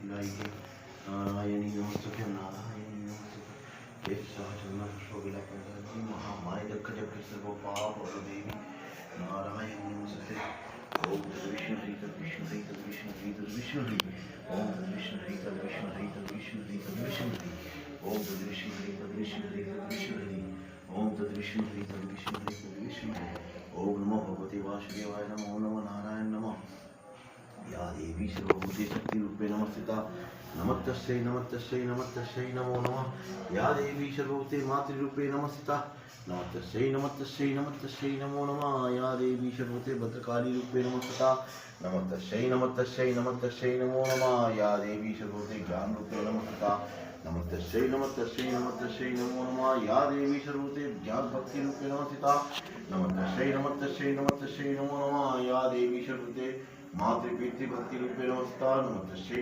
खिलाइए। नारायणी नमस्तुभ्य नारायणी नमस्तुभ्य एक सहस्रम शोभिला पंचाजी महामाय दुख जब सर्व पाप और देवी नारायणी नमस्ते। ओम विष्णु हरि तद विष्णु हरि तद विष्णु हरि तद विष्णु हरि ओम विष्णु हरि तद विष्णु हरि तद विष्णु हरि तद विष्णु हरि ओम विष्णु हरि तद विष्णु हरि तद विष्णु हरि ओम तद विष्णु हरि तद विष्णु हरि तद विष्णु हरि ओम नमो भगवते वासुदेवाय नमो नमो नारायण नमः। या देवी सर्वभूते शक्ति रूपे नमस्थिता नमस्तस्यै नमस्तस्यै नमस्तस्यै नमो नमः। या देवी सर्वभूते मातृरूपे नमस्थिता नमस्तस्यै नमस्तस्यै नमस्तस्यै नमो नमः। या देवी सर्वभूते भद्रकाली रूपे नमस्थिता नमस्तस्यै नमस्तस्यै नमस्तस्यै नमो नमः। या देवी सर्वभूते ज्ञान रूपे नमस्थिता नमस्तस्यै नमस्तस्यै नमस्तस्यै नमो नमः। या देवी सर्वभूते ज्ञान भक्ति रूपे नमस्थिता नमस्तस्यै नमस्तस्यै नमस्तस्यै नमो नमः। या देवी सर्वभूते मातृ पितृ भक्ति रूपे नमस्कार नमस्तस्यै